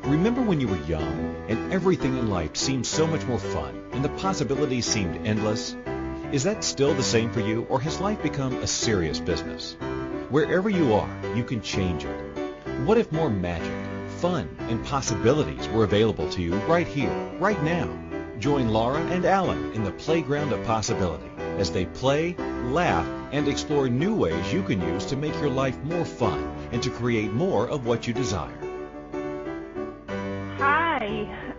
Remember when you were young and everything in life seemed so much more fun and the possibilities seemed endless? Is that still the same for you, or has life become a serious business? Wherever you are, you can change it. What if more magic, fun, and possibilities were available to you right here, right now? Join Laura and Alun in the playground of possibility as they play, laugh, and explore new ways you can use to make your life more fun and to create more of what you desire. Hi,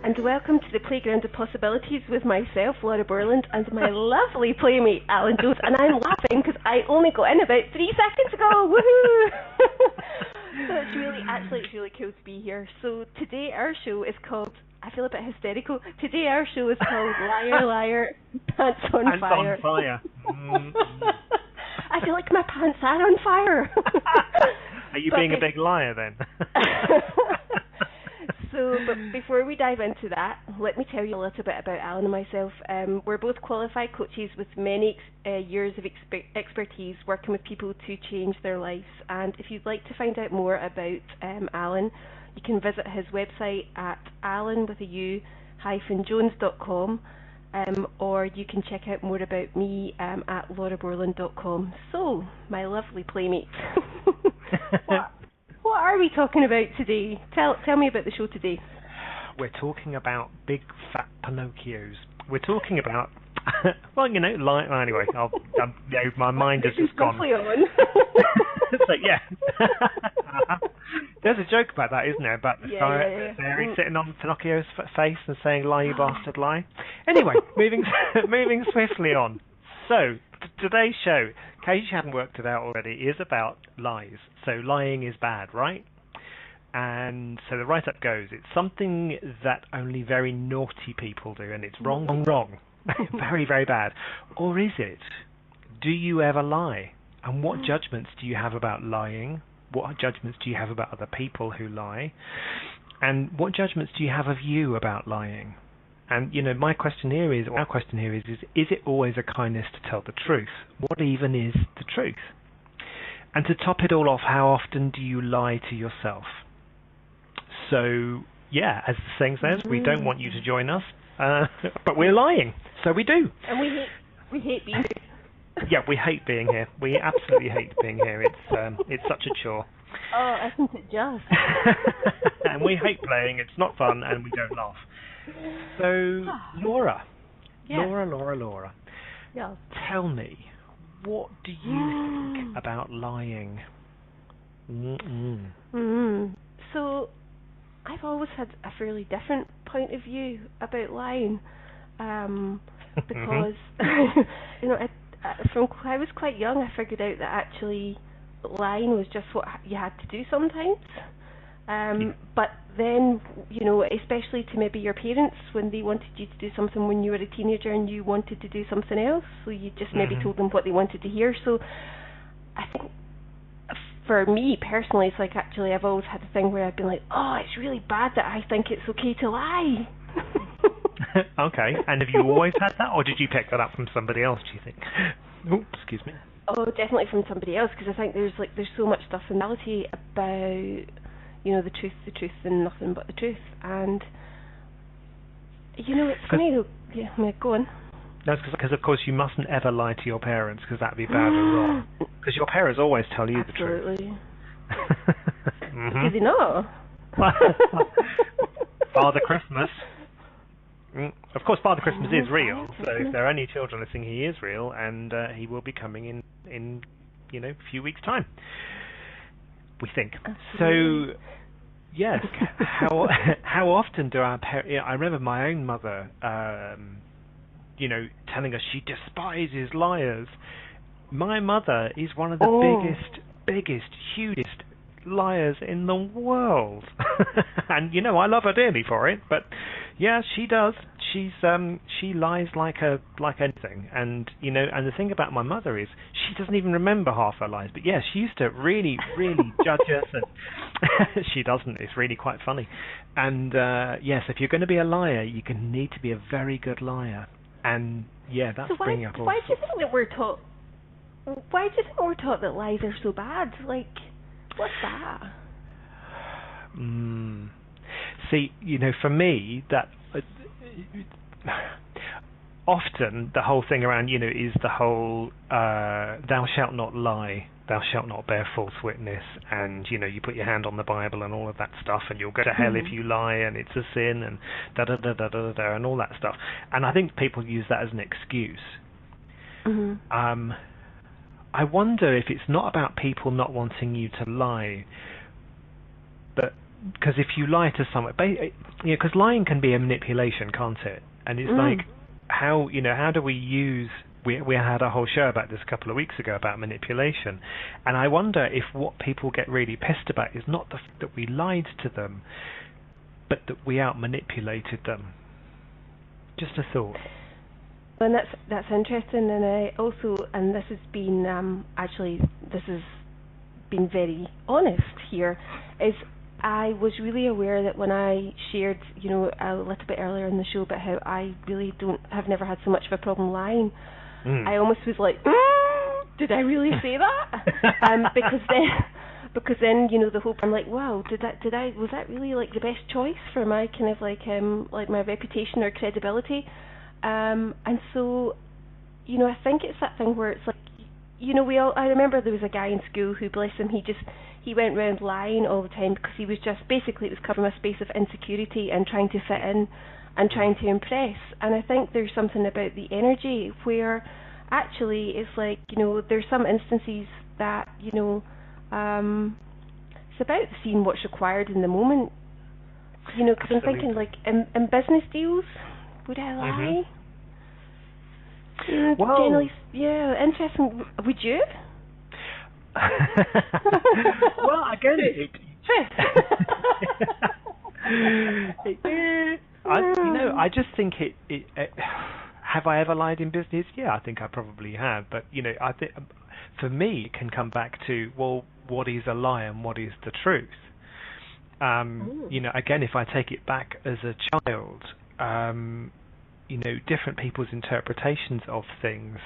and welcome to the Playground of Possibilities with myself, Laura Borland, and my lovely playmate, Alan Jones. And I'm laughing because I only got in about 3 seconds ago. Woohoo! So it's really cool to be here. So today our show is called, I feel a bit hysterical, today our show is called Liar, Liar, Pants on Fire. Pants on Fire. I feel like my pants are on fire. Are you being a big liar then? But before we dive into that, let me tell you a little bit about Alan and myself. We're both qualified coaches with many years of expertise working with people to change their lives. And if you'd like to find out more about Alan, you can visit his website at alan-jones.com, or you can check out more about me at lauraborland.com. So, my lovely playmate, what are we talking about today? Tell me about the show today. We're talking about big fat Pinocchios. We're talking about, well, anyway, my mind has just gone. On. So, yeah. There's a joke about that, isn't there? About the fairy sitting on Pinocchio's face and saying, "Lie, you bastard, lie." Anyway, moving swiftly on. So, today's show, in case you haven't worked it out already, is about lies. So lying is bad, right? And so the write-up goes, it's something that only very naughty people do, and it's wrong. Very, very bad. Or is it? Do you ever lie? And what judgments do you have about lying? What judgments do you have about other people who lie? And what judgments do you have of you about lying? And, our question here is, is it always a kindness to tell the truth? What even is the truth? And to top it all off, how often do you lie to yourself? So, yeah, as the saying says, we don't want you to join us, but we're lying, so we do. And we hate being here. Yeah, we hate being here. We absolutely hate being here. It's such a chore. Oh, isn't it just? And we hate playing. It's not fun, and we don't laugh. So, Laura. Yeah. Laura. Yeah. Tell me, what do you think about lying? So, I've always had a fairly different point of view about lying, because from when I was quite young, I figured out that actually lying was just what you had to do sometimes. But then, especially to maybe your parents, when they wanted you to do something when you were a teenager and you wanted to do something else, so you just maybe told them what they wanted to hear. So I think for me personally, it's like actually I've always had a thing where I've been like, oh, it's really bad that I think it's okay to lie. Okay, and have you always had that, or did you pick that up from somebody else, do you think? Oh, excuse me. Oh, definitely from somebody else, because I think there's so much stuff in reality about, the truth and nothing but the truth. And, it's funny though. Yeah, go on. That's because, of course, you mustn't ever lie to your parents, because that'd be bad and wrong. Because your parents always tell you the truth. Absolutely. Do they know? Father Christmas. Of course, Father Christmas is real, so if there are any children listening, he is real, and he will be coming in a few weeks' time, we think. Absolutely. So, yes, how often do our parents... I remember my own mother, telling us she despises liars. My mother is one of the biggest, hugest liars in the world. And, I love her dearly for it, but... yeah, she does. She lies like anything, and and the thing about my mother is she doesn't even remember half her lies. But yeah, she used to really, really judge us, and she doesn't. It's really quite funny. And yes, if you're going to be a liar, you need to be a very good liar. And yeah, that's bringing up all. Why do you think that we're taught? Why do you think we're taught that lies are so bad? Like, what's that? See, for me, that often the whole thing around, is the whole thou shalt not lie, thou shalt not bear false witness, and, you put your hand on the Bible and all of that stuff, and you'll go to hell if you lie, and it's a sin, and da-da-da-da-da-da, and all that stuff. And I think people use that as an excuse. I wonder if it's not about people not wanting you to lie, but because if you lie to someone, because lying can be a manipulation, can't it? And it's like, how do we use... We had a whole show about this a couple of weeks ago about manipulation, and I wonder if what people get really pissed about is not the fact that we lied to them, but that we out-manipulated them. Just a thought. And that's interesting, and I also, and this has been this has been very honest here, is I was really aware that when I shared, a little bit earlier in the show about how I really have never had so much of a problem lying. I almost was like, did I really say that? Because then the hope, I'm like, wow, was that really like the best choice for my kind of like my reputation or credibility? And so, I think it's that thing where it's like, I remember there was a guy in school who, bless him, he went around lying all the time because he was just, basically it was covering a space of insecurity and trying to fit in and trying to impress. And I think there's something about the energy where actually it's like, there's some instances that, it's about seeing what's required in the moment. Because I'm thinking like in business deals, would I lie? Well, generally, interesting. Would you? Well, again, I just think it have I ever lied in business? Yeah, I think I probably have. But I think for me, it can come back to, well, what is a lie and what is the truth? Again, if I take it back as a child, different people's interpretations of things.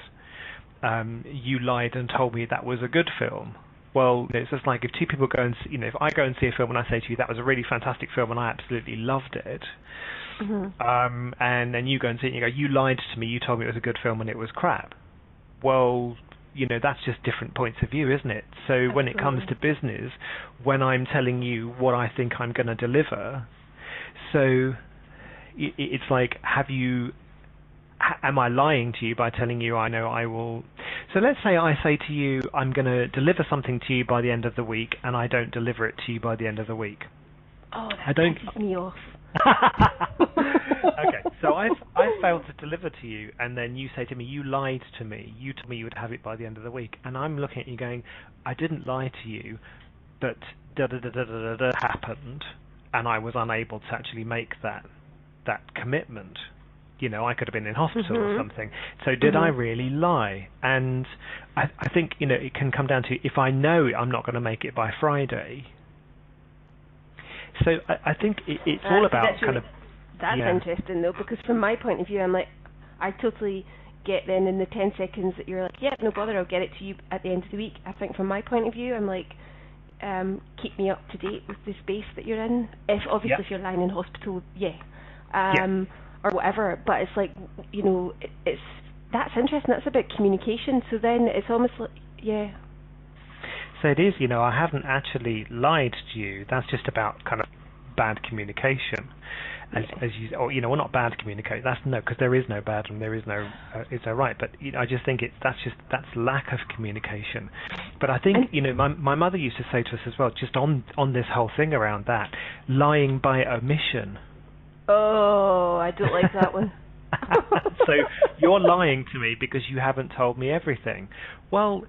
You lied and told me that was a good film. Well, it's just like if two people go and if I go and see a film and I say to you that was a really fantastic film and I absolutely loved it, and then you go and see it and you go, you lied to me, you told me it was a good film and it was crap. Well, that's just different points of view, isn't it? So Absolutely. When it comes to business, when I'm telling you what I think I'm going to deliver, so it's like, am I lying to you by telling you I know I will? So let's say I say to you, I'm going to deliver something to you by the end of the week, and I don't deliver it to you by the end of the week. Oh, that pisses me off. Okay, so I failed to deliver to you, and then you say to me, you lied to me. You told me you would have it by the end of the week, and I'm looking at you going, I didn't lie to you, but da-da-da-da-da-da happened, and I was unable to actually make that commitment. I could have been in hospital or something. So did I really lie? And I think, it can come down to, if I know I'm not going to make it by Friday. So I think it's all about kind of... That's interesting, though, because from my point of view, I'm like, I totally get then in the 10 seconds that you're like, no bother, I'll get it to you at the end of the week. I think from my point of view, I'm like, keep me up to date with the space that you're in. If if you're lying in hospital, or whatever, but it's like, that's interesting. That's about communication. So then it's almost like, So it is, I haven't actually lied to you. That's just about kind of bad communication, as you, or well, not bad communicate. Because there is no bad and there is no is no right. But I just think that's lack of communication. But I think my mother used to say to us as well, just on this whole thing around that, lying by omission. Oh, I don't like that one. So you're lying to me because you haven't told me everything. Well,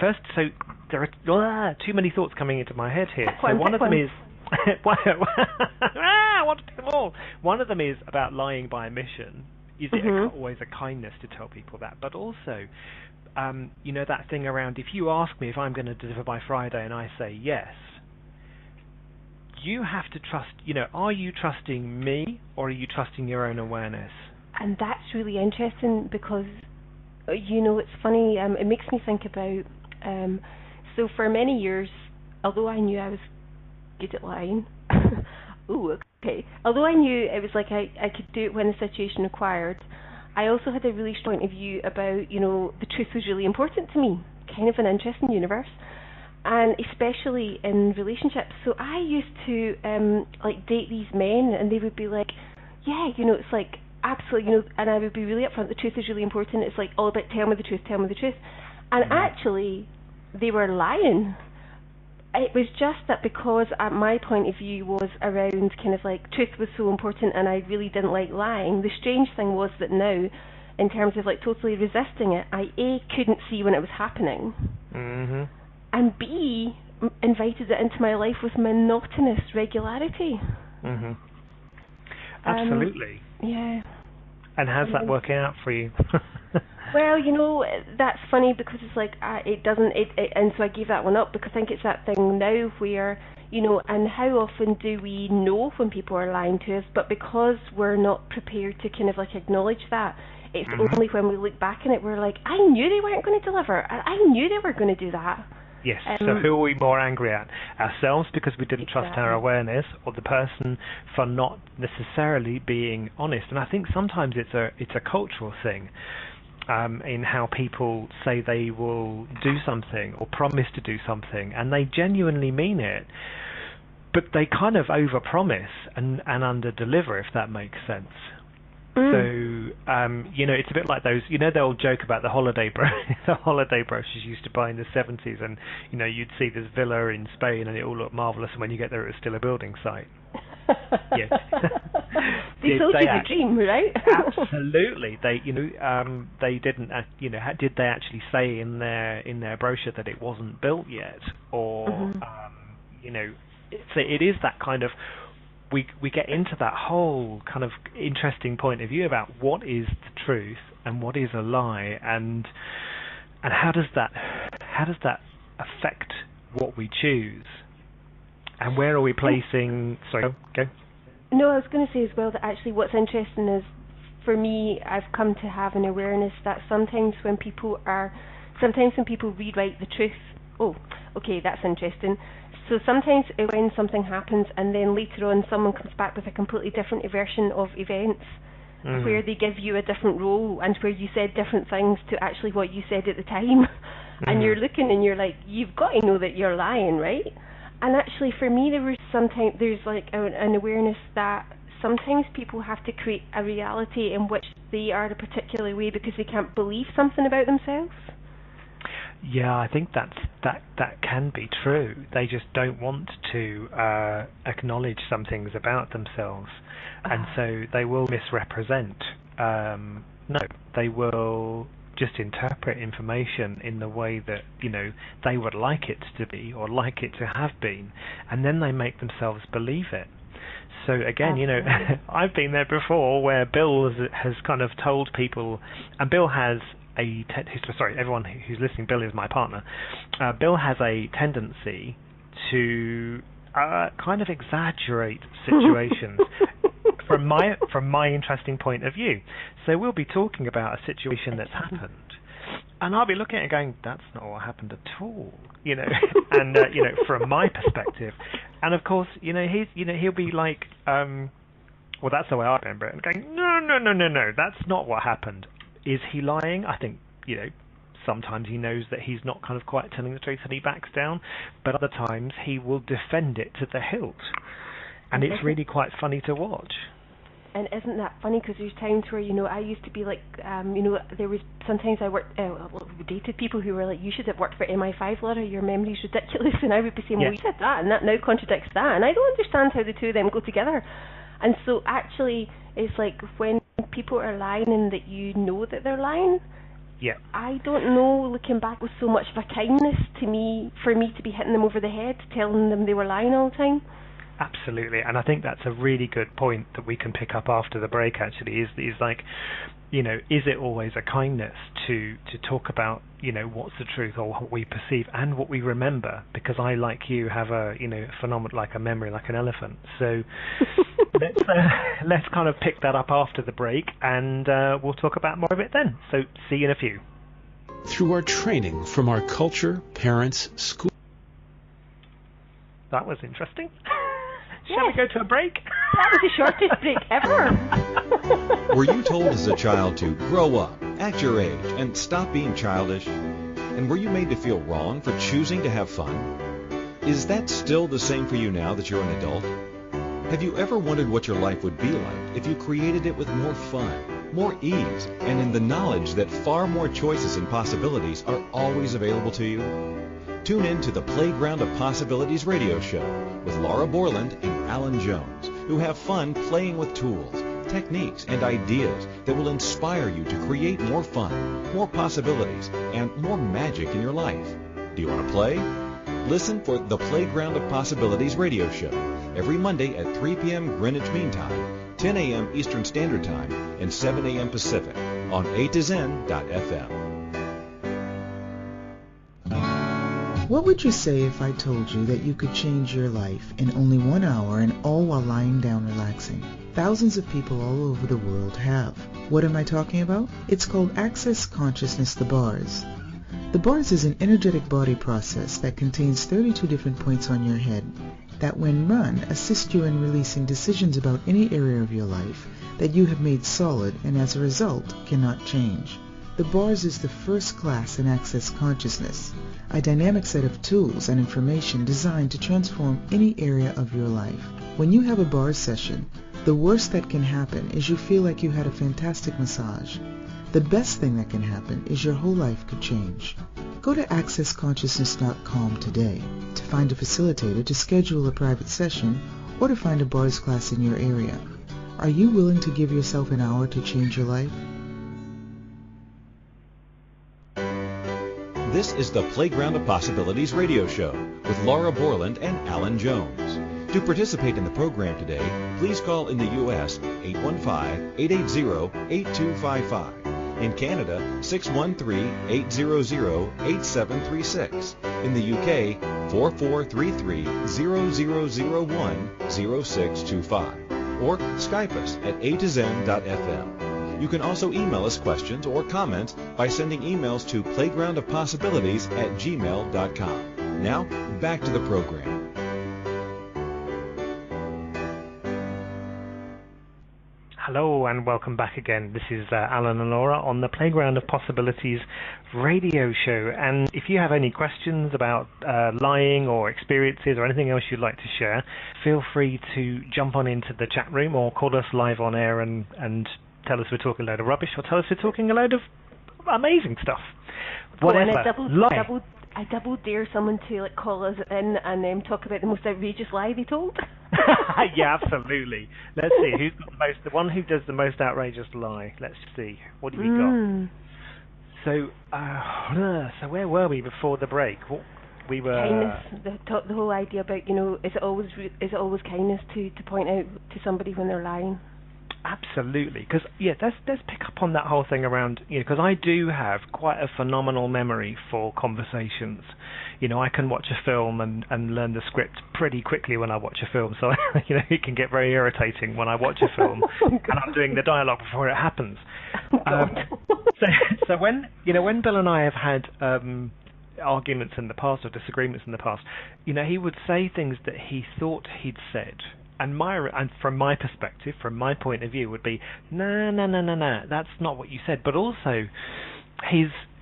first, so there are too many thoughts coming into my head here. So one of them is, I want to do them all. One of them is about lying by omission. Is it always a kindness to tell people that? But also, that thing around, if you ask me if I'm going to deliver by Friday and I say yes, you have to trust, are you trusting me or are you trusting your own awareness? And that's really interesting because, it's funny, it makes me think about, so for many years, although I knew I was good at lying, Ooh, okay. Although I knew it was like I could do it when the situation required, I also had a really strong point of view about, the truth was really important to me. Kind of an interesting universe. And especially in relationships. So I used to date these men, and they would be like, yeah, it's like absolutely, and I would be really upfront. The truth is really important. It's like all about tell me the truth. And actually, they were lying. It was just that because my point of view was around kind of like truth was so important, and I really didn't like lying. The strange thing was that now, in terms of like totally resisting it, I A, couldn't see when it was happening. Mm-hmm. And B, invited it into my life with monotonous regularity. Mm-hmm. Absolutely. Yeah. And how's that working out for you? Well, that's funny because it's like it doesn't, and so I gave that one up because I think it's that thing now where, and how often do we know when people are lying to us, but because we're not prepared to kind of like acknowledge that, it's only when we look back on it we're like, I knew they weren't going to deliver, I knew they were going to do that. Yes, so who are we more angry at? Ourselves because we didn't trust our awareness, or the person for not necessarily being honest? And I think sometimes it's a cultural thing in how people say they will do something or promise to do something, and they genuinely mean it, but they kind of overpromise and under-deliver, if that makes sense. So, it's a bit like those, the old joke about the holiday brochures you used to buy in the 70s, and, you'd see this villa in Spain and it all looked marvellous, and when you get there it was still a building site. Yeah. They sold you the dream, right? Absolutely. They, they didn't, did they actually say in their brochure that it wasn't built yet? Or, it is that kind of, we get into that whole kind of interesting point of view about what is the truth and what is a lie, and how does that affect what we choose, and where are we placing? Sorry, go. No, I was going to say as well that actually what's interesting is, for me, I've come to have an awareness that sometimes when people rewrite the truth. Oh, okay, that's interesting. So sometimes when something happens and then later on someone comes back with a completely different version of events, where they give you a different role and where you said different things to actually what you said at the time, and you're looking and you're like, you've got to know that you're lying, right? And actually for me there's like an awareness that sometimes people have to create a reality in which they are a particular way because they can't believe something about themselves. Yeah, I think that can be true. They just don't want to acknowledge some things about themselves, and so they will misrepresent. No, they will just interpret information in the way that they would like it to be or like it to have been, and then they make themselves believe it. So again, I've been there before where Bill has kind of told people, and Bill has everyone who's listening, Bill is my partner. Bill has a tendency to kind of exaggerate situations from my interesting point of view. So we'll be talking about a situation that's happened, and I'll be looking at it going, that's not what happened at all, and from my perspective. And of course, he'll be like, well, that's the way I remember it, and going, no, that's not what happened. Is he lying? I think, sometimes he knows that he's not kind of quite telling the truth and he backs down, but other times he will defend it to the hilt. And it's really quite funny to watch. And isn't that funny? Because there's times where, I used to be like, there was sometimes I worked, dated people who were like, you should have worked for MI5, Laura, your memory's ridiculous. And I would be saying, well, you said that, and that now contradicts that. And I don't understand how the two of them go together. And so actually, it's like when people are lying and that you know that they're lying, I don't know, looking back with so much of a kindness to me, for me to be hitting them over the head, telling them they were lying all the time. Absolutely, and I think that's a really good point that we can pick up after the break, actually, is like, is it always a kindness to talk about, what's the truth or what we perceive and what we remember? Because I, like you, have a, phenomenal, like a memory like an elephant. So let's kind of pick that up after the break, and we'll talk about more of it then. So see you in a few. Through our training from our culture, parents, school. That was interesting. Shall we go to a break? That was the shortest break ever. Were you told as a child to grow up, act your age, and stop being childish? And were you made to feel wrong for choosing to have fun? Is that still the same for you now that you're an adult? Have you ever wondered what your life would be like if you created it with more fun, more ease, and in the knowledge that far more choices and possibilities are always available to you? Tune in to the Playground of Possibilities radio show with Laura Borland and Alan Jones, who have fun playing with tools, techniques, and ideas that will inspire you to create more fun, more possibilities, and more magic in your life. Do you want to play? Listen for the Playground of Possibilities radio show every Monday at 3 p.m. Greenwich Mean Time, 10 a.m. Eastern Standard Time, and 7 a.m. Pacific on A2Zen.fm. What would you say if I told you that you could change your life in only 1 hour and all while lying down relaxing? Thousands of people all over the world have. What am I talking about? It's called Access Consciousness, the bars. The bars is an energetic body process that contains 32 different points on your head that when run assist you in releasing decisions about any area of your life that you have made solid and as a result cannot change. The bars is the first class in Access Consciousness, a dynamic set of tools and information designed to transform any area of your life. When you have a bar session, the worst that can happen is you feel like you had a fantastic massage. The best thing that can happen is your whole life could change. Go to accessconsciousness.com today to find a facilitator to schedule a private session or to find a bars class in your area. Are you willing to give yourself an hour to change your life? This is the Playground of Possibilities radio show with Laura Borland and Alan Jones. To participate in the program today, please call in the U.S. 815-880-8255. In Canada, 613-800-8736. In the UK, 4433-0001-0625. Or Skype us at A2Zen.fm. You can also email us questions or comments by sending emails to playgroundofpossibilities@gmail.com. Now, back to the program. Hello and welcome back again. This is Alun and Laura on the Playground of Possibilities radio show. And if you have any questions about lying or experiences or anything else you'd like to share, feel free to jump on into the chat room or call us live on air and tell us we're talking a load of rubbish or tell us we're talking a load of amazing stuff. Whatever. I double dare someone to call us in and talk about the most outrageous lie they told. Yeah, absolutely. Let's see who's got the one who does the most outrageous lie. Let's see. What have we got? So where were we before the break? We were kindness. The whole idea about is it always kindness to point out to somebody when they're lying? Absolutely, because let's pick up on that whole thing around because I do have quite a phenomenal memory for conversations. I can watch a film and learn the script pretty quickly when I watch a film. So it can get very irritating when I watch a film and I'm doing the dialogue before it happens. So when Bill and I have had arguments in the past or disagreements in the past, he would say things that he thought he'd said. And from my perspective, from my point of view, would be no, that's not what you said. But also,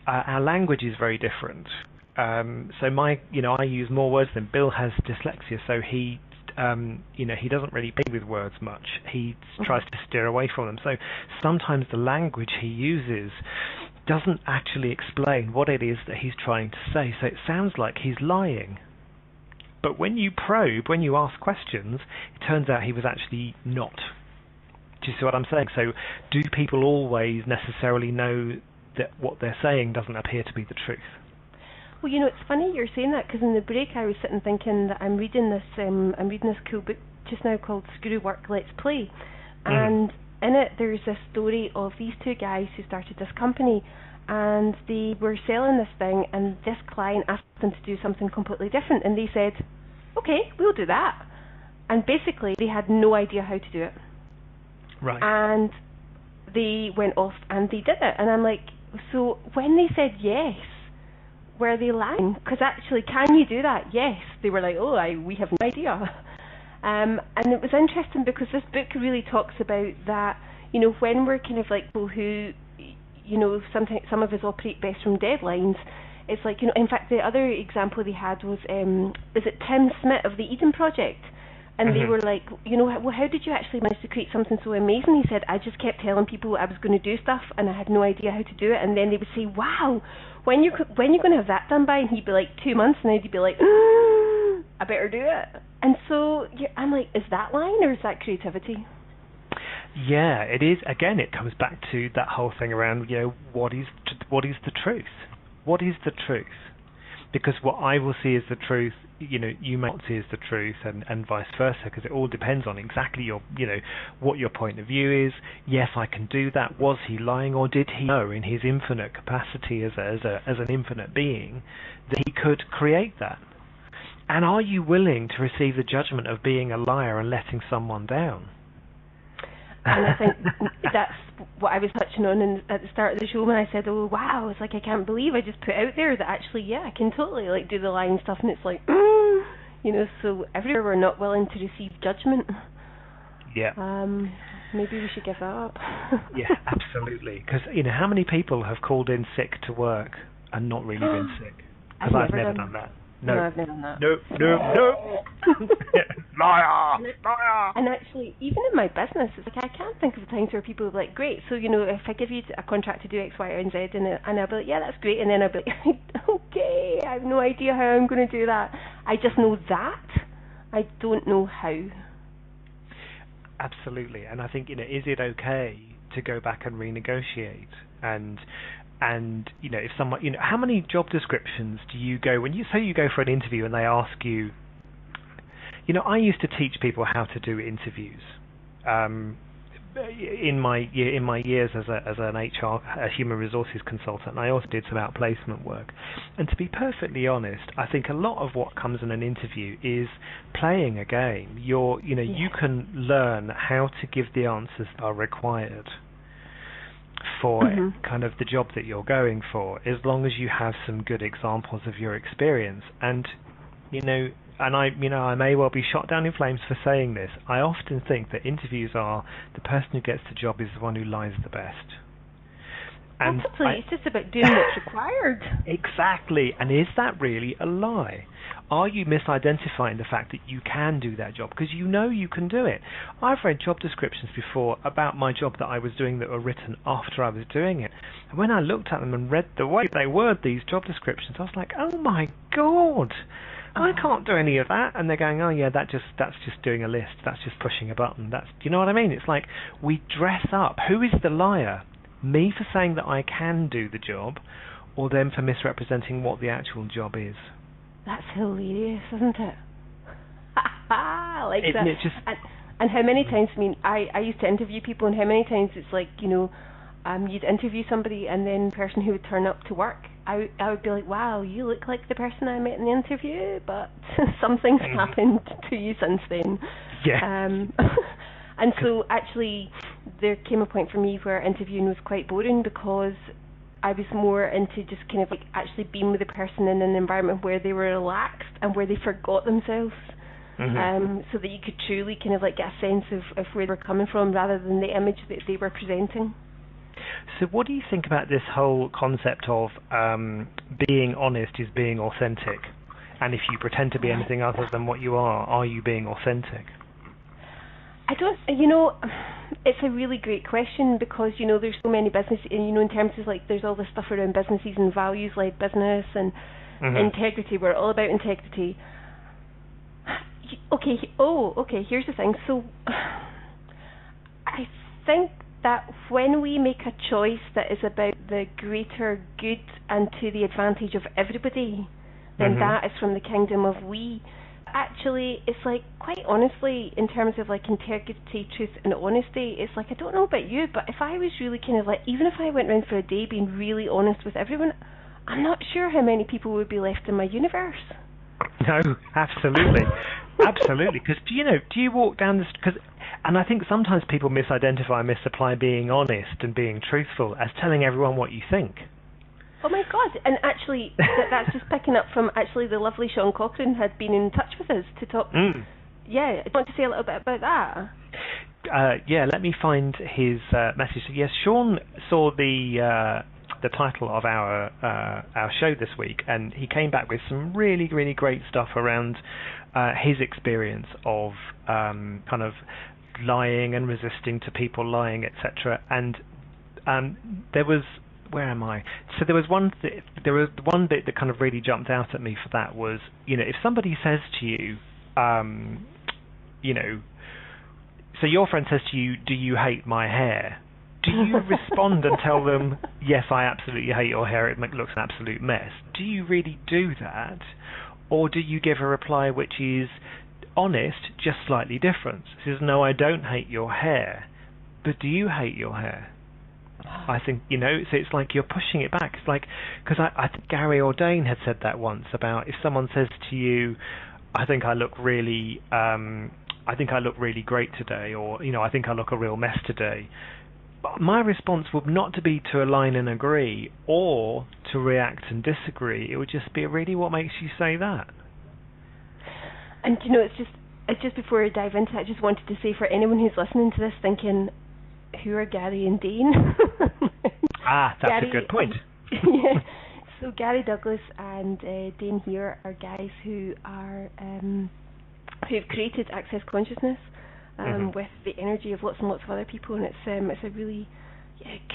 our language is very different. So I use more words than Bill has dyslexia. So he doesn't really play with words much. He tries to steer away from them. So sometimes the language he uses doesn't actually explain what it is that he's trying to say. So it sounds like he's lying. But when you probe, when you ask questions, it turns out he was actually not. Do you see what I'm saying? So do people always necessarily know that what they're saying doesn't appear to be the truth? Well, it's funny you're saying that, because in the break I was sitting thinking that I'm reading this cool book just now called Screw Work, Let's Play. And in it there's a story of these two guys who started this company. And they were selling this thing, and this client asked them to do something completely different, and they said, okay, we'll do that. And basically they had no idea how to do it. Right. And they went off and they did it. And I'm like, so when they said yes, were they lying? Because actually, can you do that? Yes. They were like, we have no idea. And it was interesting because this book really talks about that, you know, when we're kind of like people who, you know, sometimes some of us operate best from deadlines. It's like, you know, in fact, the other example they had was, is it Tim Smith of the Eden Project? And they were like, you know, well, how did you actually manage to create something so amazing? He said, I just kept telling people I was going to do stuff, and I had no idea how to do it. And then they would say, wow, when you going to have that done by? And he'd be like, 2 months, and then he'd be like, I better do it. And so I'm like, is that lying or is that creativity? Yeah, it is. Again, it comes back to that whole thing around, you know, what is the truth? What is the truth? Because what I will see as the truth, you know, you might not see as the truth, and vice versa, because it all depends on exactly your, you know, what your point of view is. Yes, I can do that. Was he lying, or did he know in his infinite capacity as an infinite being that he could create that? And are you willing to receive the judgment of being a liar and letting someone down? And I think that's what I was touching on at the start of the show when I said, oh, wow, it's like I can't believe I just put out there that actually, yeah, I can totally like do the lying stuff, and it's like, you know, so everywhere we're not willing to receive judgment. Yeah. Maybe we should give that up. Yeah, absolutely. Because, you know, how many people have called in sick to work and not really been sick? Because I've never done that. No, I've never done that. No. Liar! And actually, even in my business, it's like I can't think of times where people are like, great, so, you know, if I give you a contract to do X, Y, and Z, and I'll be like, yeah, that's great, and then I'll be like, okay, I have no idea how I'm going to do that. I just know that. I don't know how. Absolutely. And I think, you know, is it okay to go back and renegotiate? And you know, if someone, you know, how many job descriptions do you go when you say you go for an interview and they ask you, you know, I used to teach people how to do interviews in my years as an HR, a human resources consultant. I also did some outplacement work, and to be perfectly honest, I think a lot of what comes in an interview is playing a game. You can learn how to give the answers that are required for kind of the job that you're going for, as long as you have some good examples of your experience. And you know, and I may well be shot down in flames for saying this, I often think that interviews are the person who gets the job is the one who lies the best. And it's just about doing what's required. Exactly. And is that really a lie? Are you misidentifying the fact that you can do that job? Because you know you can do it. I've read job descriptions before about my job that I was doing that were written after I was doing it. And when I looked at them and read the way they word these job descriptions, I was like, oh my God, I can't do any of that. And they're going, oh yeah, that's just doing a list. That's just pushing a button. Do you know what I mean? It's like we dress up. Who is the liar? Me for saying that I can do the job, or them for misrepresenting what the actual job is? That's hilarious, isn't it? I like that. It just... and how many times, I mean, I used to interview people, and how many times it's like, you know, you'd interview somebody, and then the person who would turn up to work, I would be like, wow, you look like the person I met in the interview, but something's happened to you since then. Yeah. And so actually there came a point for me where interviewing was quite boring, because I was more into just kind of like actually being with the person in an environment where they were relaxed and where they forgot themselves, so that you could truly kind of like get a sense of where they were coming from rather than the image that they were presenting. So what do you think about this whole concept of being honest is being authentic? And if you pretend to be anything other than what you are you being authentic? I don't, you know, it's a really great question, because, you know, there's so many businesses, and, you know, in terms of like, there's all this stuff around businesses and values-led business and integrity. We're all about integrity. Okay, here's the thing. So, I think that when we make a choice that is about the greater good and to the advantage of everybody, then that is from the kingdom of we. Actually, it's like, quite honestly, in terms of like integrity, truth and honesty, it's like, I don't know about you, but if I was really kind of like, even if I went around for a day being really honest with everyone, I'm not sure how many people would be left in my universe. No, absolutely. Absolutely. Because, do you walk down this, and I think sometimes people misidentify and misapply being honest and being truthful as telling everyone what you think. Oh my God, and actually that's just picking up from actually the lovely Sean Cochran had been in touch with us to talk yeah, do you want to say a little bit about that? Yeah, let me find his message. Yes, Sean saw the title of our show this week, and he came back with some really, really great stuff around his experience of kind of lying and resisting to people lying, etc. And there was, where am I? So there was one bit that kind of really jumped out at me for that was, if somebody says to you, so your friend says to you, "Do you hate my hair?" Do you respond and tell them, "Yes, I absolutely hate your hair, it looks an absolute mess"? Do you really do that? Or do you give a reply which is honest, just slightly different? It says, "No, I don't hate your hair, but do you hate your hair?" I think, so it's like you're pushing it back. It's like, because I think Gary Ordain had said that once about if someone says to you, "I think I look really great today," or, "I think I look a real mess today." My response would not to be to align and agree or to react and disagree. It would just be, really, what makes you say that? And it's just before I dive into it, I just wanted to say, for anyone who's listening to this thinking, who are Gary and Dean? That's Gary, a good point. Yeah. So Gary Douglas and Dean here are guys who are who've created Access Consciousness. With the energy of lots and lots of other people, and it's a really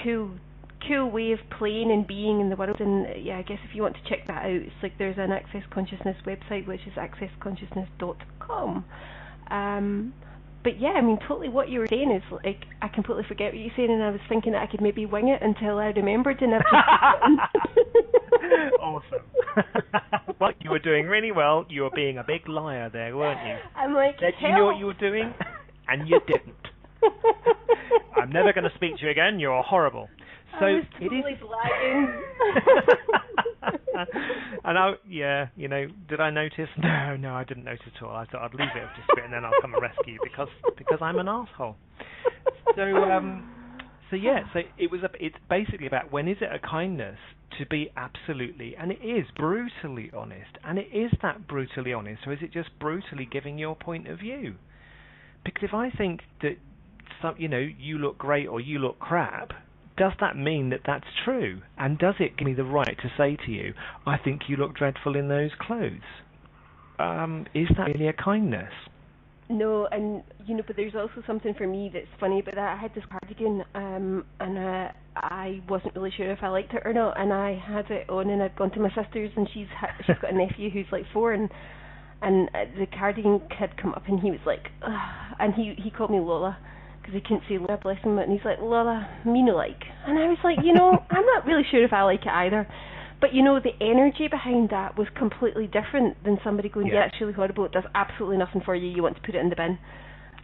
cool way of playing and being in the world. And I guess if you want to check that out, it's like there's an Access Consciousness website, which is accessconsciousness.com. But yeah, I mean, totally what you were saying is like, I completely forget what you were saying, and I was thinking that I could maybe wing it until I remembered, and I've just Awesome. Well, you were doing really well. You were being a big liar there, weren't you? I'm like, you knew what you were doing, and you didn't. I'm never going to speak to you again. You're horrible. So I was totally lying. And did I notice? No, I didn't notice at all. I thought I'd leave it just a bit, and then I'll come and rescue you because I'm an asshole. So it's basically about, when is it a kindness to be absolutely, and it is brutally honest, and it is that brutally honest, or is it just brutally giving your point of view? Because if I think that you look great or you look crap, does that mean that that's true? And does it give me the right to say to you, "I think you look dreadful in those clothes"? Is that really a kindness? No, and but there's also something for me that's funny about that. I had this cardigan, and I wasn't really sure if I liked it or not, and I had it on, and I'd gone to my sister's, and she's got a nephew who's like 4, and the cardigan had come up, and he was like, ugh, and he called me Lola, because he couldn't say Laura, bless him, and he's like, "Lola, me no like." And I was like, I'm not really sure if I like it either. But the energy behind that was completely different than somebody going, "Yeah, it's really horrible, it does absolutely nothing for you, you want to put it in the bin."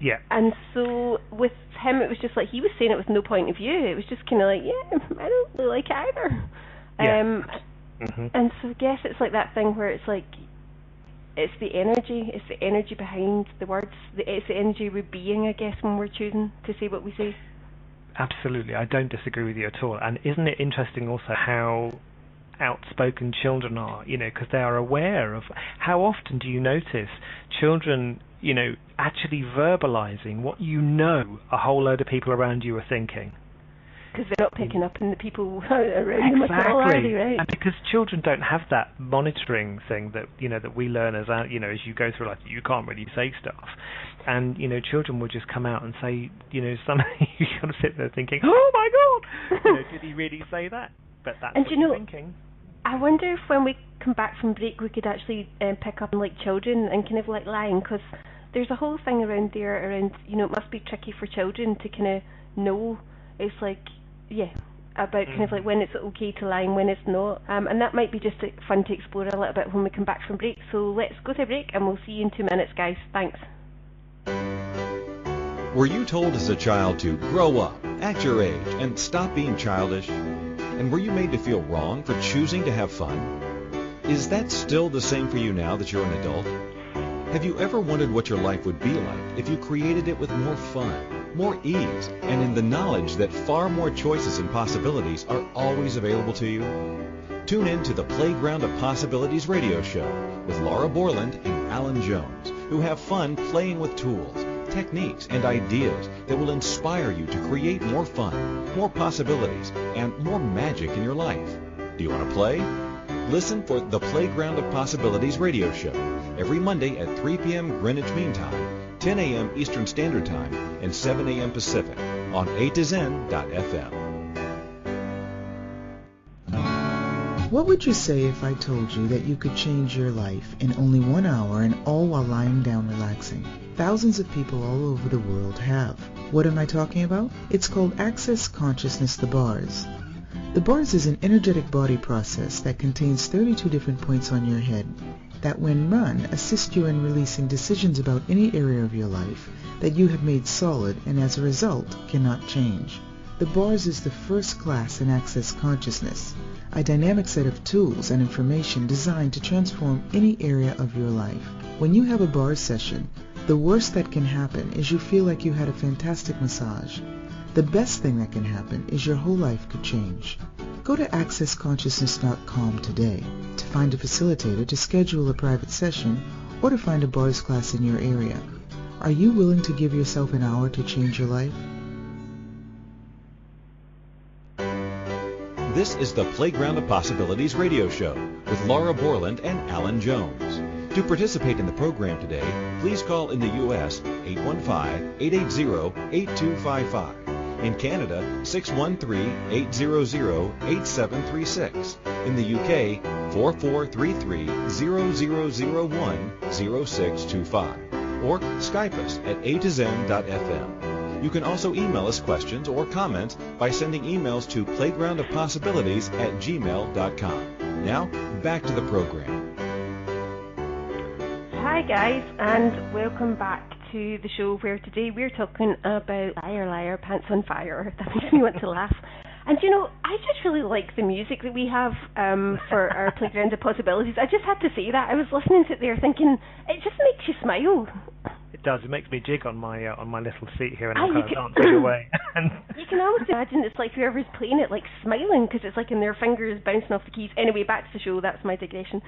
Yeah. And so with him, it was just like, he was saying it with no point of view. It was just kind of like, yeah, I don't really like it either. Yeah. And so I guess it's like that thing where it's like, it's the energy behind the words. It's the energy we're being, I guess, when we're choosing to say what we say. Absolutely, I don't disagree with you at all. And isn't it interesting also how outspoken children are, because they are aware of, how often do you notice children, actually verbalizing what a whole load of people around you are thinking? Because they're not picking up on the people around them at all, are they, right? And because children don't have that monitoring thing that that we learn as as you go through life, you can't really say stuff, and children will just come out and say something. You kind of sit there thinking, "Oh my God, did he really say that?" But that's what you're thinking. I wonder if when we come back from break we could actually pick up on like children and kind of like lying, because there's a whole thing around there it must be tricky for children to kind of know. It's like, about kind of like when it's okay to lie and when it's not, and that might be just fun to explore a little bit when we come back from break. So let's go to break, and we'll see you in 2 minutes, guys. Thanks. Were you told as a child to grow up, act your age, and stop being childish? And were you made to feel wrong for choosing to have fun? Is that still the same for you now that you're an adult? Have you ever wondered what your life would be like if you created it with more fun, more ease, and in the knowledge that far more choices and possibilities are always available to you? Tune in to the Playground of Possibilities radio show with Laura Borland and Alan Jones, who have fun playing with tools, techniques, and ideas that will inspire you to create more fun, more possibilities, and more magic in your life. Do you want to play? Listen for the Playground of Possibilities radio show every Monday at 3 p.m. Greenwich Mean Time, 10 a.m. Eastern Standard Time, and 7 a.m. Pacific on A2Zen.fm. What would you say if I told you that you could change your life in only 1 hour and all while lying down relaxing? Thousands of people all over the world have. What am I talking about? It's called Access Consciousness, the bars. The bars is an energetic body process that contains 32 different points on your head that when run assist you in releasing decisions about any area of your life that you have made solid and as a result cannot change. The bars is the first class in Access Consciousness, a dynamic set of tools and information designed to transform any area of your life. When you have a bars session, the worst that can happen is you feel like you had a fantastic massage. The best thing that can happen is your whole life could change. Go to accessconsciousness.com today to find a facilitator to schedule a private session or to find a bars class in your area. Are you willing to give yourself an hour to change your life? This is the Playground of Possibilities radio show with Laura Borland and Alan Jones. To participate in the program today, please call in the U.S. 815-880-8255. In Canada, 613-800-8736. In the UK, 4433-0001-0625. Or Skype us at A2Zen.fm. You can also email us questions or comments by sending emails to playgroundofpossibilities@gmail.com. Now, back to the program. Hi guys, and welcome back to the show where today we're talking about Liar Liar, Pants on Fire. That makes me want to laugh. And you know, I just really like the music that we have for our Playground of Possibilities. I just had to say that. I was listening to it there thinking, it just makes you smile. It does. It makes me jig on my little seat here, and I'm kind of dancing away. You can almost imagine it's like whoever's playing it, like smiling, because it's like in their fingers bouncing off the keys. Anyway, back to the show. That's my digression.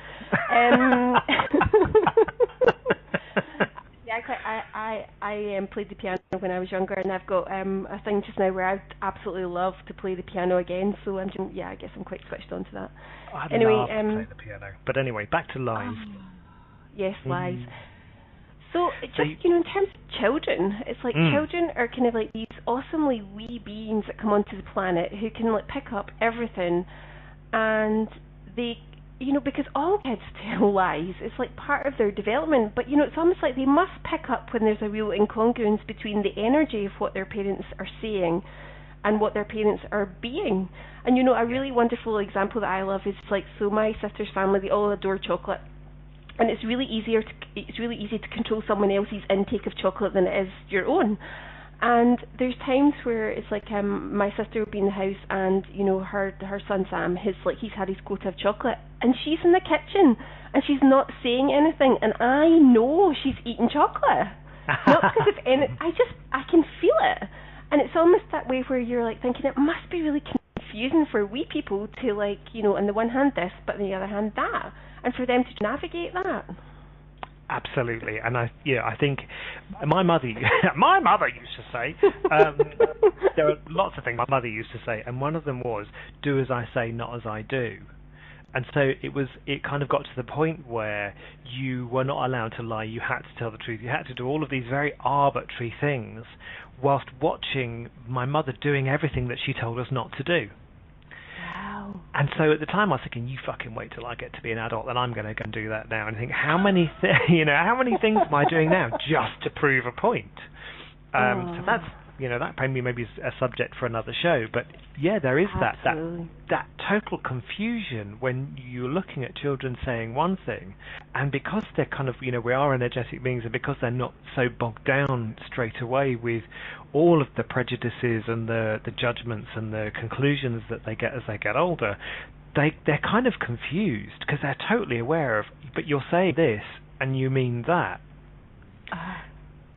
I played the piano when I was younger, and I've got a thing just now where I'd absolutely love to play the piano again. So I guess I'm quite switched on to that. I'd love to play the piano. But anyway, back to lies. Yes, lies. So, just, in terms of children, it's like children are kind of like these awesomely wee beings that come onto the planet who can like pick up everything, and they, because all kids tell lies. It's like part of their development, but it's almost like they must pick up when there's a real incongruence between the energy of what their parents are saying and what their parents are being. And a really wonderful example that I love is like, so my sister's family, they all adore chocolate. And it's really easy to control someone else's intake of chocolate than it is your own. And there's times where it's like my sister will be in the house, and her son Sam, he's had his quota of chocolate, and she's in the kitchen and she's not saying anything, and I know she's eating chocolate. Not because of any, I can feel it, and it's almost that way where you're like thinking it must be really confusing for wee people to on the one hand this, but on the other hand that. And for them to navigate that. Absolutely, and I think my mother used to say there are lots of things my mother used to say, and one of them was "do as I say, not as I do." And so it kind of got to the point where you were not allowed to lie. You had to tell the truth. You had to do all of these very arbitrary things, whilst watching my mother doing everything that she told us not to do. And so at the time I was thinking, you fucking wait till I get to be an adult, and I'm going to go and do that now. And I think, how many things am I doing now just to prove a point? So that's that maybe is a subject for another show. But yeah, there is that total confusion when you're looking at children saying one thing, and because they're kind of we are energetic beings, and because they're not so bogged down straight away with all of the prejudices and the judgments and the conclusions that they get as they get older, they're kind of confused because they're totally aware of, but you're saying this and you mean that.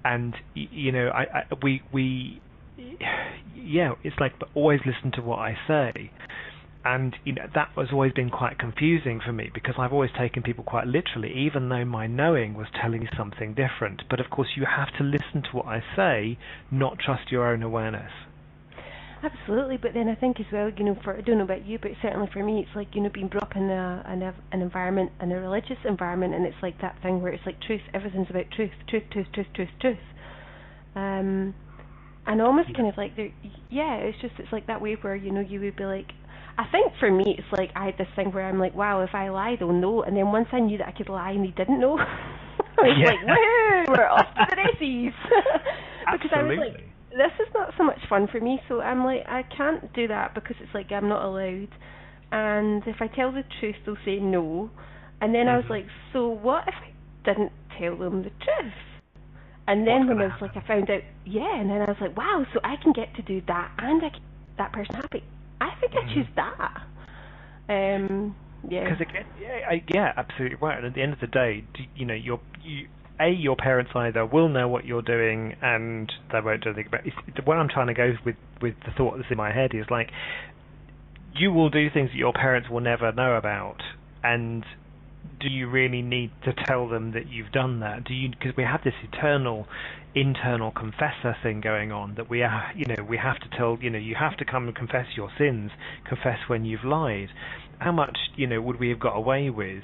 And it's like, but always listen to what I say. And that has always been quite confusing for me, because I've always taken people quite literally, even though my knowing was telling me something different. But of course you have to listen to what I say, not trust your own awareness. Absolutely, but then I think as well, I don't know about you, but certainly for me, it's like, being brought up in an environment, in a religious environment, and it's like that thing where it's like truth, everything's about truth. And almost kind of like, it's like that way where, you would be like, I think for me, it's like I had this thing where I'm like, wow, if I lie, they'll know. And then once I knew that I could lie and they didn't know, I was like, woohoo, we're off to the races. Because I was like, this is not so much fun for me. So I'm like, I can't do that because it's like I'm not allowed. And if I tell the truth, they'll say no. And then I was like, so what if I didn't tell them the truth? And then when I was like, I found out, and then I was like, wow, so I can get to do that and I keep that person happy. I think I choose that. Because again, absolutely right. And at the end of the day, your parents either will know what you're doing and they won't do anything about it. What I'm trying to go with the thought that's in my head is like, you will do things that your parents will never know about, and do you really need to tell them that you've done that? Because we have this eternal internal confessor thing going on, that we have to tell, you have to come and confess your sins, confess when you've lied. How much, would we have got away with,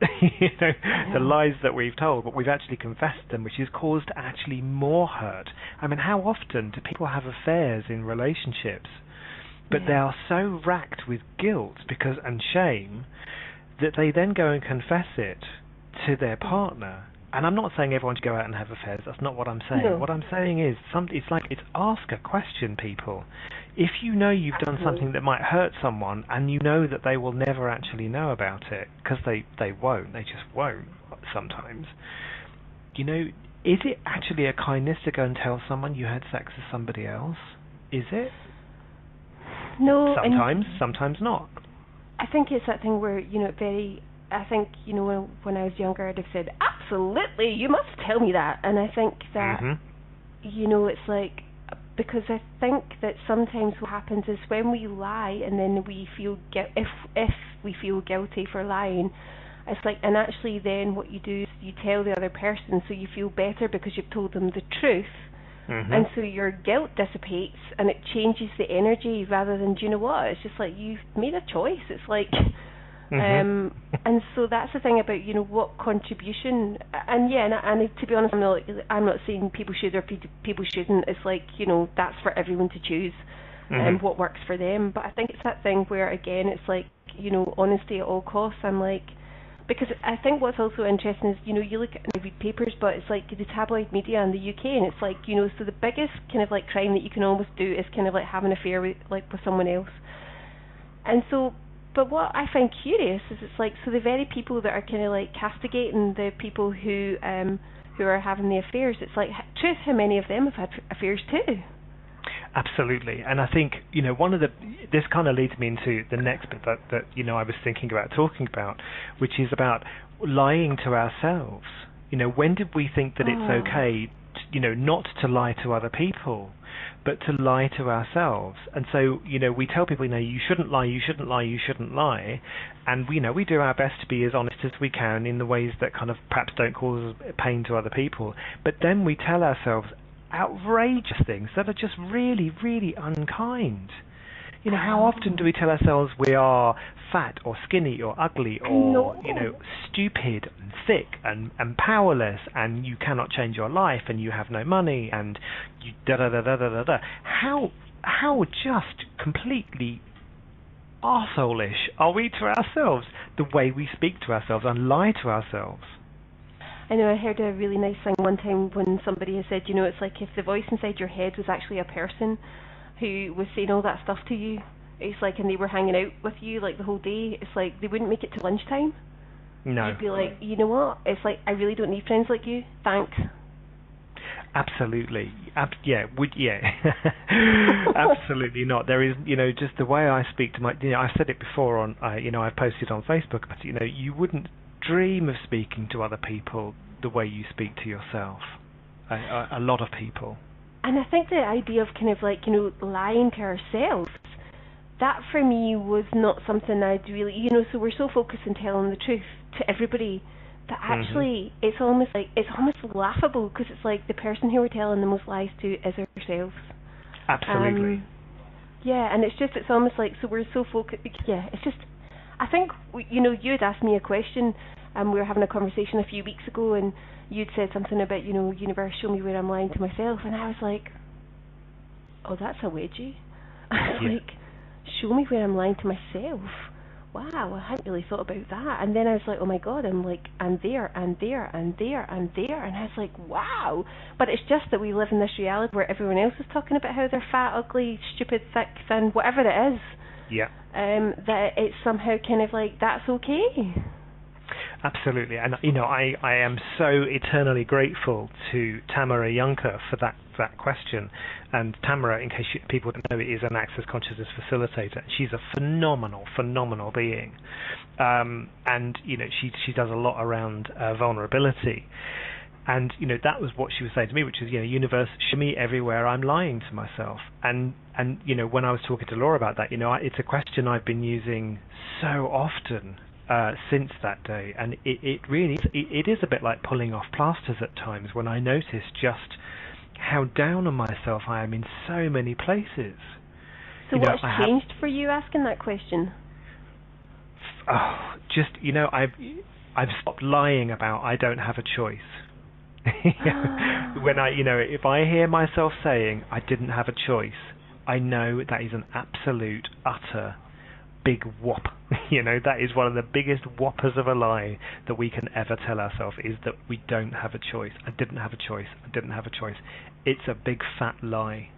the lies that we've told, but we've actually confessed them, which has caused actually more hurt. I mean, how often do people have affairs in relationships, but they are so racked with guilt and shame that they then go and confess it to their partner. And I'm not saying everyone should go out and have affairs. That's not what I'm saying. No. What I'm saying is, it's ask a question, people. If you know you've done something that might hurt someone, and you know that they will never actually know about it, because they won't, they just won't sometimes, is it actually a kindness to go and tell someone you had sex with somebody else? Is it? No. Sometimes not. I think it's that thing where, I think, when I was younger, I'd have said, absolutely, you must tell me that. And I think that, it's like, because I think that sometimes what happens is when we lie and then we feel, if we feel guilty for lying, it's like, and actually then what you do is you tell the other person so you feel better because you've told them the truth. And so your guilt dissipates and it changes the energy rather than, do you know what, it's just like you've made a choice. It's like, and so that's the thing about, what contribution, and to be honest, I'm not saying people should or people shouldn't. It's like, that's for everyone to choose what works for them. But I think it's that thing where, again, it's like, honesty at all costs. I'm like, because I think what's also interesting is, you look at and read papers, but it's like the tabloid media in the UK, and it's like, so the biggest kind of like crime that you can almost do is kind of like have an affair with someone else. And so, but what I find curious is it's like, so the very people that are kind of like castigating the people who are having the affairs, it's like, truth, how many of them have had affairs too? Absolutely. And I think, this kind of leads me into the next bit that I was thinking about talking about, which is about lying to ourselves. When did we think that it's okay, not to lie to other people, but to lie to ourselves? And so, we tell people, you shouldn't lie, you shouldn't lie, you shouldn't lie. And, we do our best to be as honest as we can in the ways that kind of perhaps don't cause pain to other people. But then we tell ourselves outrageous things that are just really, really unkind. How often do we tell ourselves we are fat or skinny or ugly or, stupid and sick and powerless, and you cannot change your life and you have no money and you da-da-da-da-da-da-da. How just completely arsehole-ish are we to ourselves, the way we speak to ourselves and lie to ourselves? I know I heard a really nice thing one time when somebody had said, it's like if the voice inside your head was actually a person who was saying all that stuff to you, it's like, and they were hanging out with you like the whole day, it's like they wouldn't make it to lunchtime. No. You'd be like, you know what, it's like, I really don't need friends like you, thanks. Absolutely. Absolutely not. There is, just the way I speak to my, I've said it before on, I've posted on Facebook, but, you wouldn't dream of speaking to other people the way you speak to yourself. A lot of people. And I think the idea of kind of like, lying to ourselves, that for me was not something I'd really, so we're so focused on telling the truth to everybody that actually it's almost laughable, because it's like the person who we're telling the most lies to is ourselves. Absolutely. And it's almost like, so we're so focused. Yeah, it's just, I think, you had asked me a question, and we were having a conversation a few weeks ago, and you'd said something about, universe, show me where I'm lying to myself, and I was like, oh, that's a wedgie. Like, show me where I'm lying to myself. Wow, I hadn't really thought about that. And then I was like, oh my God, I'm like, and there, and there, and there, and there. And I was like, wow. But it's just that we live in this reality where everyone else is talking about how they're fat, ugly, stupid, thick, thin, whatever it is. Yeah. That it's somehow kind of like, that's okay. Absolutely. And, I am so eternally grateful to Tamara Juncker for that question. And Tamara, in case people don't know, is an Access Consciousness facilitator. She's a phenomenal being. And, she does a lot around vulnerability. And, that was what she was saying to me, which is, universe, show me everywhere I'm lying to myself. And when I was talking to Laura about that, it's a question I've been using so often since that day. And it really is a bit like pulling off plasters at times, when I notice just how down on myself I am in so many places. So what's changed for you asking that question? Oh, just, I've stopped lying about I don't have a choice. When if I hear myself saying I didn't have a choice, I know that is an absolute, utter, big whop. That is one of the biggest whoppers of a lie that we can ever tell ourselves, is that we don't have a choice. I didn't have a choice. I didn't have a choice. It's a big fat lie.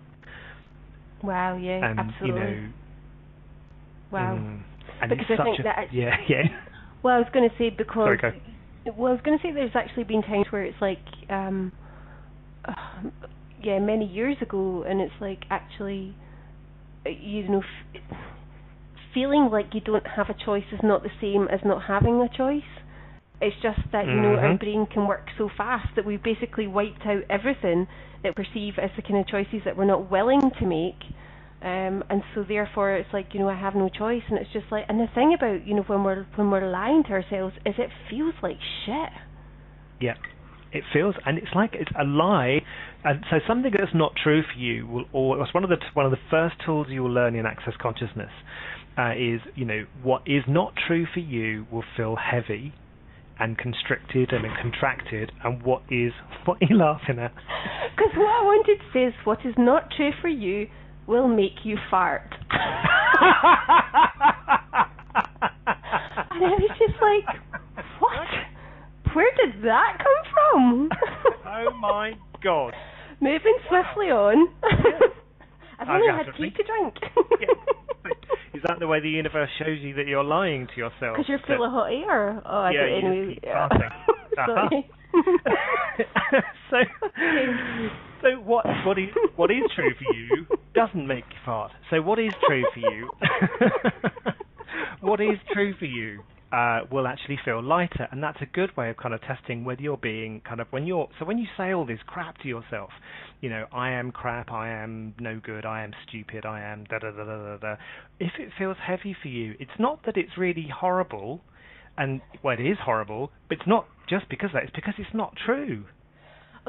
Wow, yeah, and, absolutely. Wow. And because it's I think that... Yeah. Well, I was going to say, because... Sorry, go. Well, I was going to say there's actually been times where it's like, many years ago, and it's like actually, feeling like you don't have a choice is not the same as not having a choice. It's just that, our brain can work so fast that we've basically wiped out everything that we perceive as the kind of choices that we're not willing to make. And so therefore it's like, I have no choice. And it's just like, and the thing about, when we're lying to ourselves is it feels like shit. Yeah, it feels, and it's like it's a lie. And so something that's not true for you it's one of the first tools you will learn in Access Consciousness is, what is not true for you will feel heavy and constricted and contracted, and what are you laughing at? Because what I wanted to say is, what is not true for you will make you fart. And I was just like, what? Where did that come from? Oh my God. Moving swiftly on. I've only had tea to drink. Is that the way the universe shows you that you're lying to yourself? Because you're full of hot air. Oh, I don't anyway. Sorry. So what is true for you doesn't make you fart. So what is true for you? What is true for you will actually feel lighter, and that's a good way of kind of testing whether you're being kind of when you say all this crap to yourself, I am crap, I am no good, I am stupid, I am da da da da da. If it feels heavy for you, it's not that it's really horrible, and well, it is horrible, but it's not just because of that. It's because it's not true.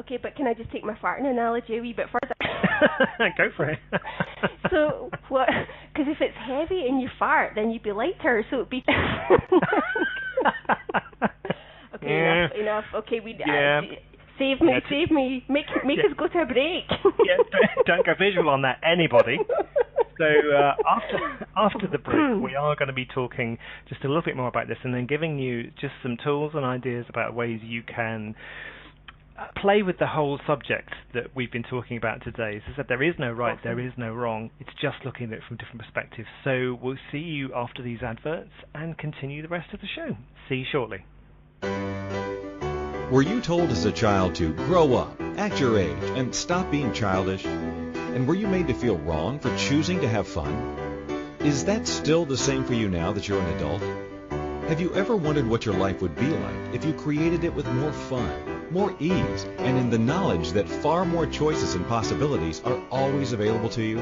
Okay, but can I just take my farting analogy a wee bit further? Go for it. So what? Because if it's heavy and you fart, then you'd be lighter. So it'd be. Okay, enough. Okay, save me. Make us go to a break. Don't go visual on that, anybody. So after the break, we are going to be talking just a little bit more about this, and then giving you just some tools and ideas about ways you can play with the whole subject that we've been talking about today. As I said, there is no right, there is no wrong. It's just looking at it from different perspectives. So we'll see you after these adverts and continue the rest of the show. See you shortly. Were you told as a child to grow up, act your age, and stop being childish? And were you made to feel wrong for choosing to have fun? Is that still the same for you now that you're an adult? Have you ever wondered what your life would be like if you created it with more fun? more ease, and in the knowledge that far more choices and possibilities are always available to you?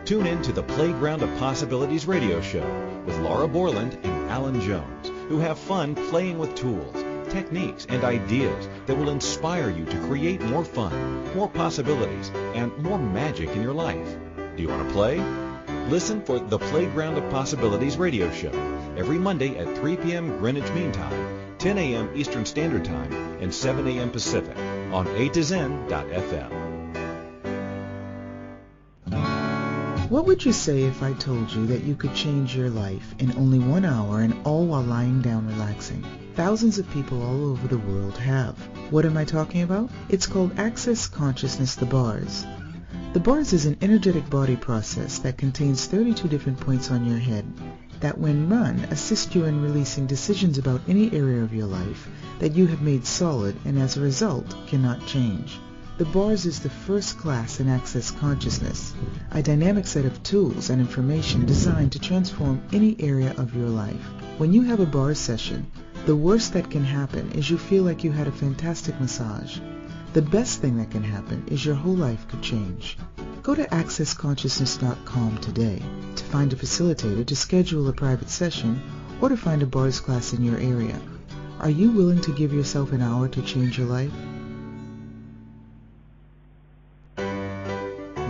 Tune in to the Playground of Possibilities radio show with Laura Borland and Alan Jones, who have fun playing with tools, techniques, and ideas that will inspire you to create more fun, more possibilities, and more magic in your life. Do you want to play? Listen for the Playground of Possibilities radio show every Monday at 3 p.m. Greenwich Mean Time, 10 a.m. Eastern Standard Time, and 7 a.m. Pacific on A2Zen.fm. What would you say if I told you that you could change your life in only 1 hour and all while lying down relaxing? Thousands of people all over the world have. What am I talking about? It's called Access Consciousness, the bars. The bars is an energetic body process that contains 32 different points on your head that, when run, assist you in releasing decisions about any area of your life that you have made solid and as a result cannot change. The bars is the first class in Access Consciousness, a dynamic set of tools and information designed to transform any area of your life. When you have a bars session, the worst that can happen is you feel like you had a fantastic massage. The best thing that can happen is your whole life could change. Go to accessconsciousness.com today to find a facilitator to schedule a private session or to find a bars class in your area. Are you willing to give yourself an hour to change your life?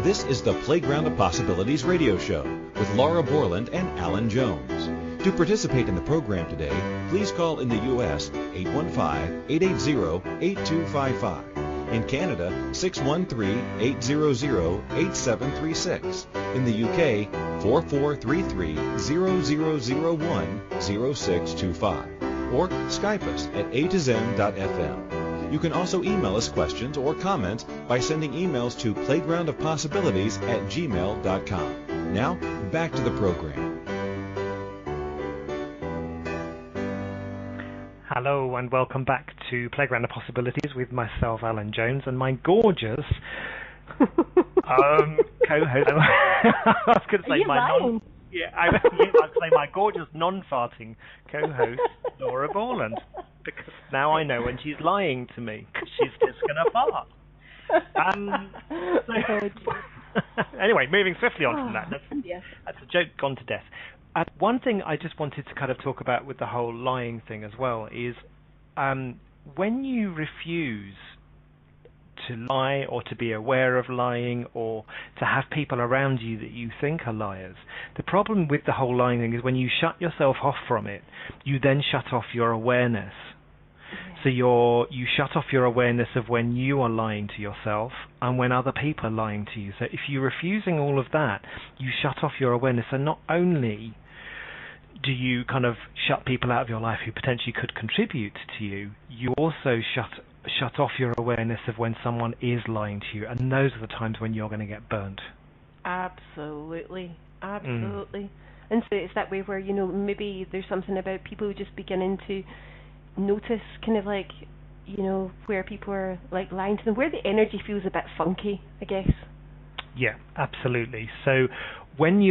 This is the Playground of Possibilities radio show with Laura Borland and Alan Jones. To participate in the program today, please call in the U.S. 815-880-8255. In Canada, 613-800-8736. In the UK, 4433-0001-0625. Or Skype us at A2Zen.fm. You can also email us questions or comments by sending emails to playgroundofpossibilities@gmail.com. Now, back to the program. Hello and welcome back to Playground of Possibilities with myself, Alan Jones, and my gorgeous co-host. I was going to say I was going to say my gorgeous non-farting co-host, Laura Borland, because now I know when she's lying to me, because she's just going to fart. Anyway, moving swiftly on from that. That's a joke gone to death. One thing I just wanted to kind of talk about with the whole lying thing as well is when you refuse to lie or to be aware of lying or to have people around you that you think are liars, the problem with the whole lying thing is when you shut yourself off from it, you then shut off your awareness. So you shut off your awareness of when you are lying to yourself and when other people are lying to you. So if you're refusing all of that, you shut off your awareness. And not only do you kind of shut people out of your life who potentially could contribute to you, you also shut off your awareness of when someone is lying to you. And those are the times when you're going to get burned. Absolutely. And so it's that way where, maybe there's something about people just beginning to notice kind of like, where people are like lying to them, where the energy feels a bit funky, I guess. Yeah, absolutely. So one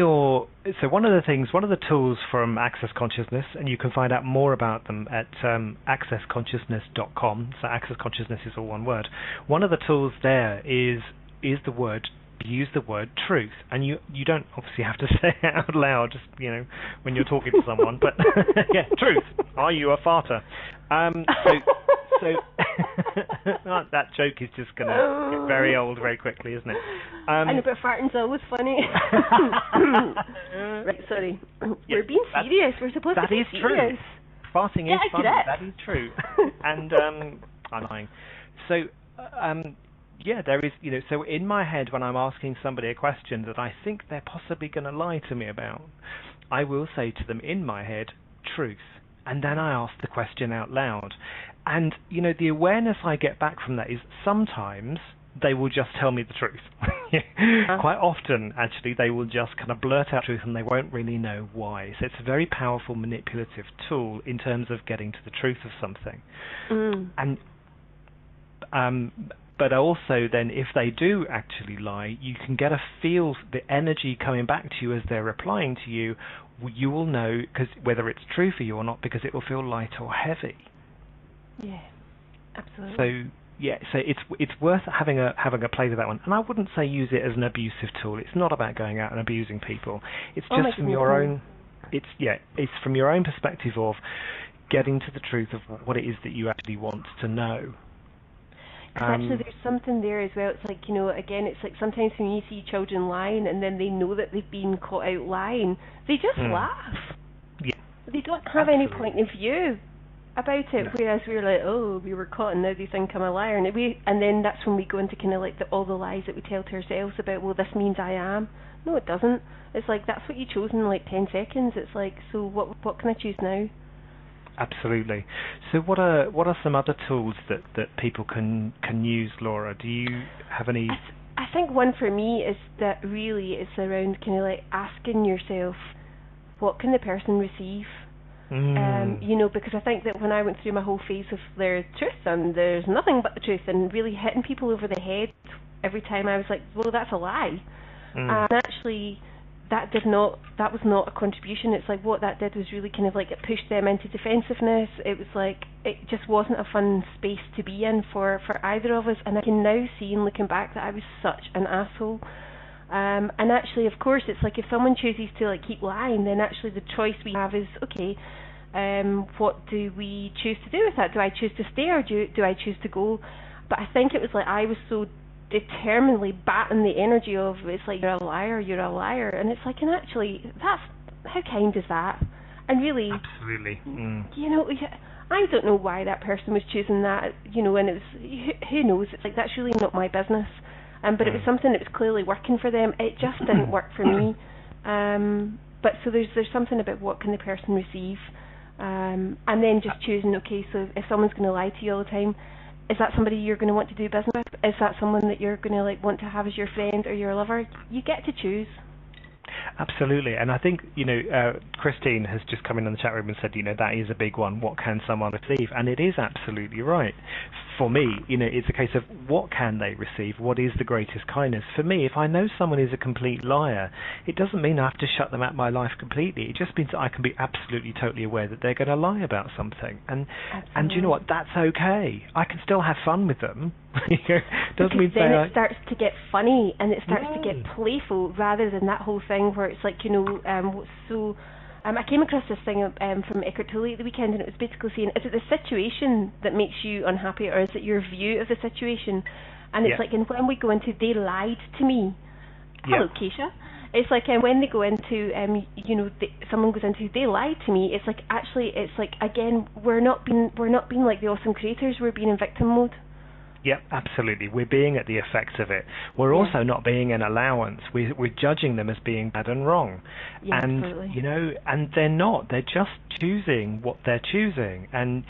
of the tools from Access Consciousness, and you can find out more about them at accessconsciousness.com. So Access Consciousness is all one word. One of the tools there is the word. Use the word truth, and you don't obviously have to say it out loud, just when you're talking to someone. But yeah, truth. Are you a farter? So that joke is just going to get very old very quickly, isn't it? I know, but farting's always funny. Right, sorry. Yeah, we're being serious. We're supposed to be serious. Farting is funny. That is true. And I'm lying. So. Yeah, there is, so in my head when I'm asking somebody a question that I think they're possibly going to lie to me about, I will say to them in my head, truth. And then I ask the question out loud. And, the awareness I get back from that is sometimes they will just tell me the truth. Quite often, actually, they will just kind of blurt out truth and they won't really know why. So it's a very powerful manipulative tool in terms of getting to the truth of something. And but also then if they do actually lie, you can get a feel, the energy coming back to you as they're replying to you, you will know whether it's true for you or not, because it will feel light or heavy. Yeah. Absolutely. So yeah, so it's worth having a play with that one. And I wouldn't say use it as an abusive tool. It's not about going out and abusing people. It's just from your own. It's from your own perspective of getting to the truth of what it is that you actually want to know. Actually, there's something there as well. It's like, again, it's like sometimes when you see children lying and then they know that they've been caught out lying, they just laugh. Yeah. They don't have any point of view about it, no. Whereas we're like, oh, we were caught and now they think I'm a liar. And then that's when we go into kind of like all the lies that we tell to ourselves about, well, this means I am. No, it doesn't. It's like, that's what you chose in like 10 seconds. It's like, so what can I choose now? Absolutely. So what are some other tools that people can use, Laura? Do you have any? I think one for me is that really it's around kind of like asking yourself, what can the person receive? Because I think that when I went through my whole phase of there's truth and there's nothing but the truth, and really hitting people over the head every time, I was like, well, that's a lie. And actually, that was not a contribution. It's like what that did was really kind of like it pushed them into defensiveness. It was like it just wasn't a fun space to be in for either of us. And I can now see, in looking back, that I was such an asshole. And actually, of course, it's like if someone chooses to like keep lying, then actually the choice we have is, okay, what do we choose to do with that? Do I choose to stay or do I choose to go? But I think it was like I was so determinedly batting the energy of, it's like, you're a liar, and it's like, and actually, that's, how kind is that? And really, absolutely, I don't know why that person was choosing that, and it was, who knows? It's like, that's really not my business. But it was something that was clearly working for them. It just didn't work for me. But so there's something about what can the person receive, and then just choosing, okay, so if someone's going to lie to you all the time, is that somebody you're going to want to do business with? Is that someone that you're going to like want to have as your friend or your lover? You get to choose. Absolutely, and I think, Christine has just come in on the chat room and said, that is a big one. What can someone receive? And it is absolutely right. For me, it's a case of what can they receive? What is the greatest kindness? For me, if I know someone is a complete liar, it doesn't mean I have to shut them out of my life completely. It just means that I can be absolutely, totally aware that they're going to lie about something. And you know what? That's okay. I can still have fun with them. Doesn't mean then it starts to get funny and it starts to get playful rather than that whole thing where it's like, I came across this thing from Eckhart Tolle at the weekend, and it was basically saying, is it the situation that makes you unhappy, or is it your view of the situation? And it's like, and when we go into, they lied to me. Hello, Keisha. It's like, when they go into, someone goes into, they lied to me. It's like, actually, it's like, again, we're not being like the awesome creators. We're being in victim mode. Yep, absolutely. We're being at the effects of it. We're also not being an allowance. We're judging them as being bad and wrong. Yeah, and, absolutely. And they're not. They're just choosing what they're choosing. And,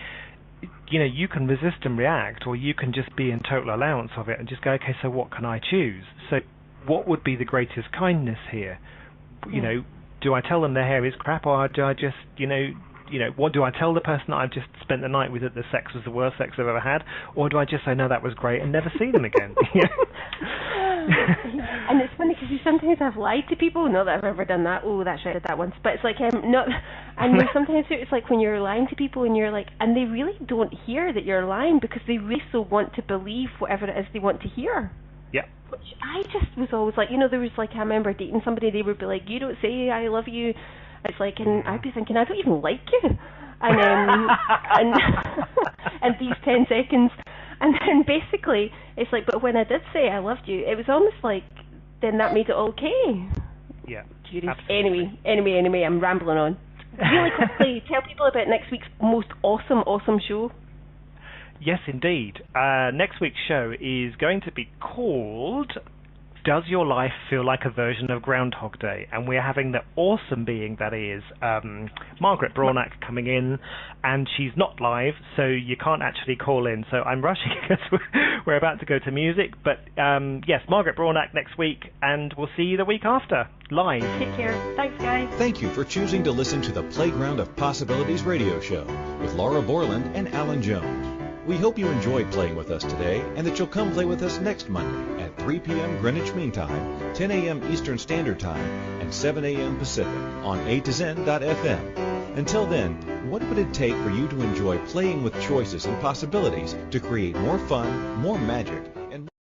you can resist and react, or you can just be in total allowance of it and just go, okay, so what can I choose? So what would be the greatest kindness here? Do I tell them their hair is crap, or do I just, what do I tell the person that I've just spent the night with that the sex was the worst sex I've ever had? Or do I just say, no, that was great, and never see them again? And it's funny because sometimes I've lied to people. Not that I've ever done that. Oh, that's right, I did that once. But it's like, not. And sometimes it's like when you're lying to people and you're like, and they really don't hear that you're lying because they really so want to believe whatever it is they want to hear. Yeah. Which I just was always like, there was like, I remember dating somebody, they would be like, you don't say I love you. It's like, and I'd be thinking, I don't even like you. And and these 10 seconds. And then basically, it's like, but when I did say I loved you, it was almost like, then that made it okay. Yeah. Absolutely. Anyway, I'm rambling on. Really quickly, tell people about next week's most awesome show. Yes, indeed. Next week's show is going to be called Does Your Life Feel Like a Version of Groundhog Day? And we're having the awesome being that is Margaret Braunack coming in, and she's not live, so you can't actually call in. So I'm rushing because we're about to go to music. But yes, Margaret Braunack next week, and we'll see you the week after, live. Take care. Thanks, guys. Thank you for choosing to listen to the Playground of Possibilities radio show with Laura Borland and Alan Jones. We hope you enjoyed playing with us today and that you'll come play with us next Monday at 3 p.m. Greenwich Mean Time, 10 a.m. Eastern Standard Time, and 7 a.m. Pacific on A to Zen.fm. Until then, what would it take for you to enjoy playing with choices and possibilities to create more fun, more magic,